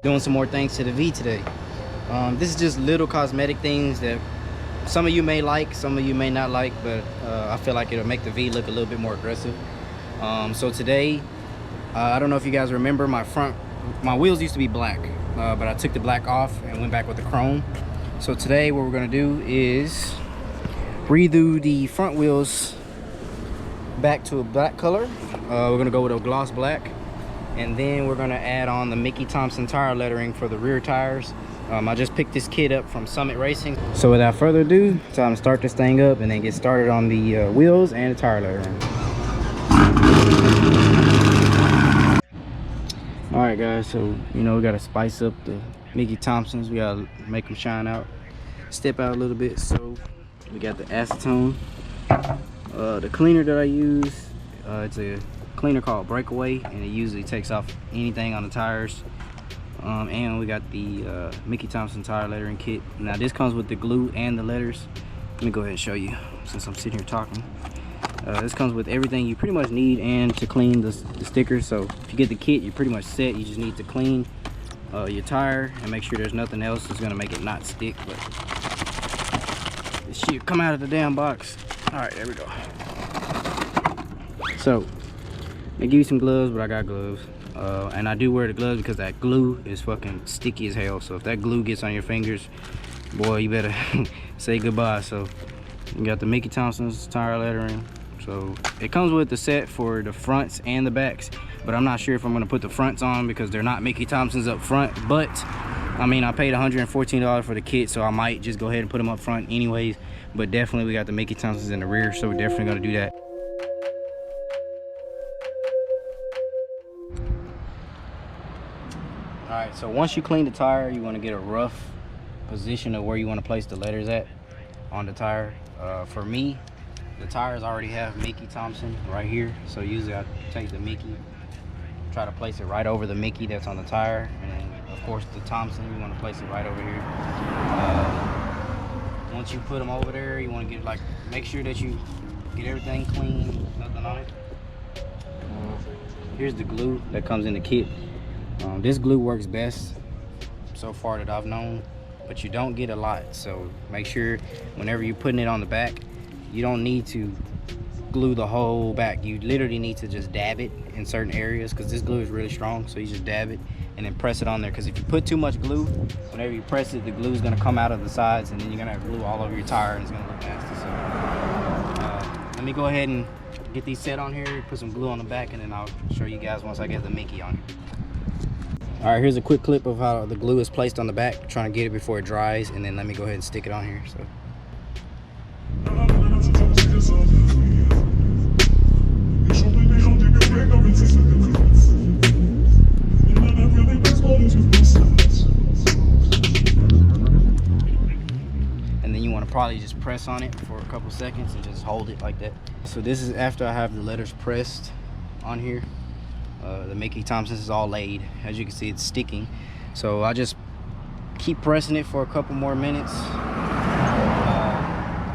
Doing some more things to the V today. This is just little cosmetic things that some of you may like, some of you may not like, but I feel like it'll make the V look a little bit more aggressive. So today, I don't know if you guys remember, my wheels used to be black, but I took the black off and went back with the chrome. So today what we're gonna do is redo the front wheels back to a black color. We're gonna go with a gloss black, and then we're gonna add on the Mickey Thompson tire lettering for the rear tires. I just picked this kit up from Summit Racing. So without further ado, time to start this thing up and then get started on the wheels and the tire lettering. All right guys, so we gotta spice up the Mickey Thompsons. We gotta make them shine out, step out a little bit. So we got the acetone, the cleaner that I use, it's a cleaner called Breakaway, and it usually takes off anything on the tires. And we got the Mickey Thompson tire lettering kit. Now this comes with the glue and the letters. Let me go ahead and show you since I'm sitting here talking. This comes with everything you pretty much need and to clean the stickers. So if you get the kit, you're pretty much set. You just need to clean your tire and make sure there's nothing else that's gonna make it not stick. But this shit come out of the damn box. All right, there we go. So they give you some gloves, but I got gloves. And I do wear the gloves because that glue is fucking sticky as hell. So if that glue gets on your fingers, boy, you better say goodbye. So we got the Mickey Thompson's tire lettering. So it comes with the set for the fronts and the backs, but I'm not sure if I'm gonna put the fronts on because they're not Mickey Thompson's up front. But I mean, I paid $114 for the kit, so I might just go ahead and put them up front anyways. But definitely we got the Mickey Thompson's in the rear, so we're definitely gonna do that. All right, so once you clean the tire, you want to get a rough position of where you want to place the letters at on the tire. For me, the tires already have Mickey Thompson right here, so usually I take the Mickey, try to place it right over the Mickey that's on the tire, and then of course the Thompson, you want to place it right over here. Once you put them over there, you want to get make sure that you get everything clean, nothing on it. Here's the glue that comes in the kit. This glue works best so far that I've known, but you don't get a lot, so make sure whenever you're putting it on the back, you don't need to glue the whole back. You literally need to just dab it in certain areas because this glue is really strong. So you just dab it and then press it on there, because if you put too much glue, whenever you press it, the glue is going to come out of the sides, and then you're going to have glue all over your tire and it's going to look nasty. So let me go ahead and get these set on here, put some glue on the back, and then I'll show you guys once I get the Mickey on here. All right, here's a quick clip of how the glue is placed on the back, trying to get it before it dries, and then let me go ahead and stick it on here. So and then you want to probably just press on it for a couple seconds and just hold it like that. So this is after I have the letters pressed on here. The Mickey Thompson's is all laid. As you can see, it's sticking. So I just keep pressing it for a couple more minutes.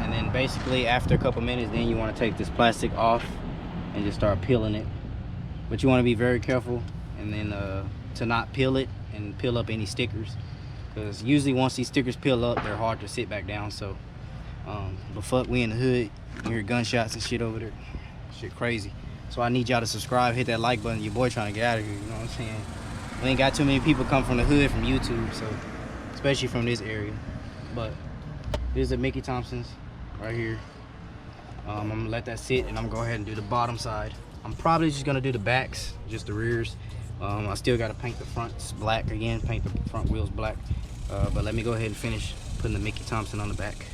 And then basically after a couple minutes, then you want to take this plastic off and just start peeling it. But you want to be very careful, and then to not peel it and peel up any stickers. Because usually once these stickers peel up, they're hard to sit back down. So, but fuck, we in the hood. You hear gunshots and shit over there. Shit crazy. So I need y'all to subscribe, hit that like button. Your boy trying to get out of here, you know what I'm saying? We ain't got too many people come from the hood from YouTube, so especially from this area. But this is the Mickey Thompson's right here. I'm gonna let that sit, and I'm gonna go ahead and do the bottom side. I'm probably just gonna do the backs, just the rears. I still gotta paint the fronts black again, paint the front wheels black. But let me go ahead and finish putting the Mickey Thompson on the back.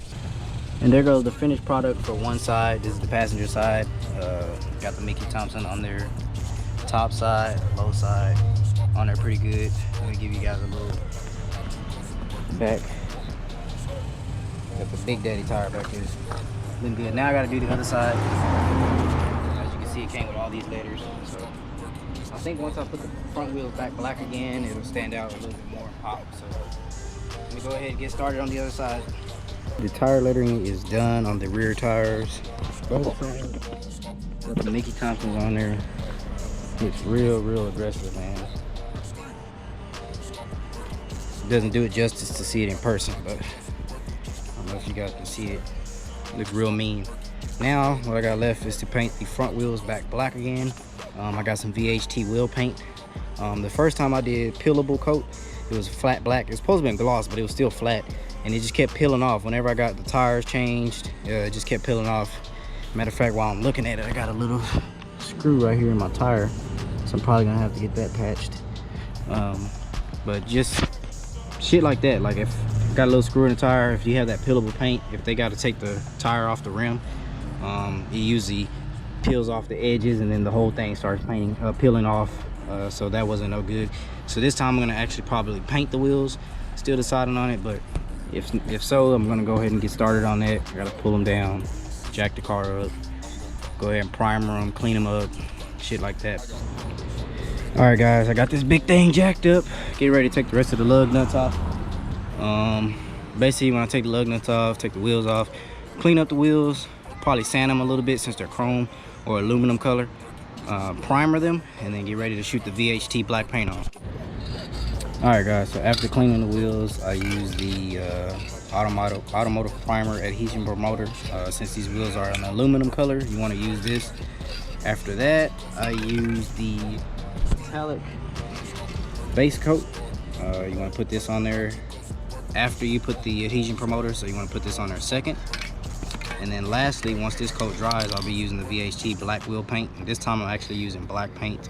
And there goes the finished product for one side. This is the passenger side. Got the Mickey Thompson on there, top side, low side, on there pretty good. Let me give you guys a little back. Got the Big Daddy tire back here. Been good. Now I gotta do the other side. As you can see, it came with all these letters. So I think once I put the front wheels back black again, it'll stand out a little bit more pop. So let me go ahead and get started on the other side. The tire lettering is done on the rear tires. both sides. Got the Mickey Thompsons on there. Looks real aggressive, man. It doesn't do it justice to see it in person, but I don't know if you guys can see it. Looks real mean. Now what I got left is to paint the front wheels back black again. I got some VHT wheel paint. The first time I did peelable coat, it was flat black. It was supposed to be gloss, but it was still flat, and it just kept peeling off. Whenever I got the tires changed, it just kept peeling off. Matter of fact, while I'm looking at it, I got a little screw right here in my tire, so I'm probably gonna have to get that patched. But just shit like that, like if got a little screw in the tire, if you have that peelable paint, if they got to take the tire off the rim, it usually peels off the edges, and then the whole thing starts peeling off. So that wasn't no good. So this time I'm gonna actually probably paint the wheels. Still deciding on it, but if so, I'm gonna go ahead and get started on that. I gotta pull them down, jack the car up, go ahead and primer them, clean them up, shit like that. All right, guys, I got this big thing jacked up. Get ready to take the rest of the lug nuts off. Basically, when I take the lug nuts off, take the wheels off, clean up the wheels, probably sand them a little bit since they're chrome or aluminum color, primer them, and then get ready to shoot the VHT black paint on. All right, guys, so after cleaning the wheels, I use the automotive primer adhesion promoter. Since these wheels are an aluminum color, you want to use this. After that, I use the metallic base coat. You want to put this on there after you put the adhesion promoter, so you want to put this on there second. And then lastly, once this coat dries, I'll be using the VHT black wheel paint. And this time I'm actually using black paint,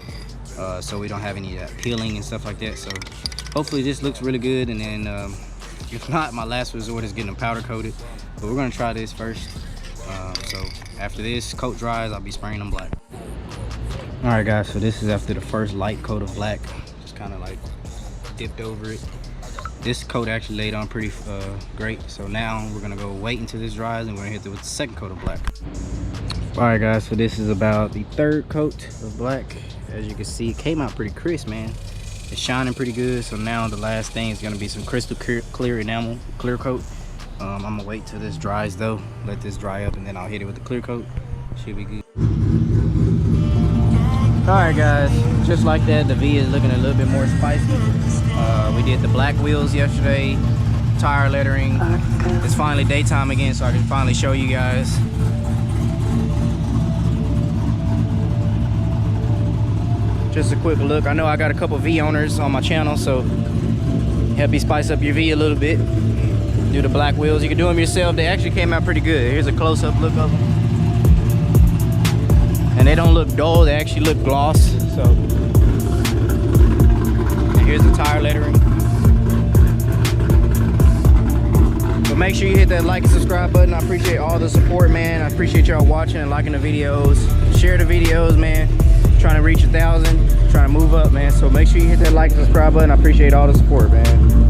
so we don't have any peeling and stuff like that. So hopefully this looks really good, and then if not, my last resort is getting them powder coated, but we're gonna try this first. So after this coat dries, I'll be spraying them black. All right, guys, so this is after the first light coat of black. Just kind of like dipped over it. This coat actually laid on pretty great. So now we're gonna go wait until this dries, and we're gonna hit it with the second coat of black. All right, guys, so this is about the third coat of black. As you can see, it came out pretty crisp, man. It's shining pretty good. So now the last thing is gonna be some crystal clear enamel clear coat. I'm gonna wait till this dries though, let this dry up, and then I'll hit it with the clear coat. Should be good. All right, guys, just like that, the V is looking a little bit more spicy. We did the black wheels yesterday, tire lettering. It's finally daytime again, so I can finally show you guys. Just a quick look. I know I got a couple V owners on my channel, so help you spice up your V a little bit. Do the black wheels. You can do them yourself. They actually came out pretty good. Here's a close-up look of them. And they don't look dull, they actually look gloss. So, and here's the tire lettering. So make sure you hit that like and subscribe button. I appreciate all the support, man. I appreciate y'all watching and liking the videos. Share the videos, man. Trying to reach 1,000, trying to move up, man. So make sure you hit that like and subscribe button. I appreciate all the support, man.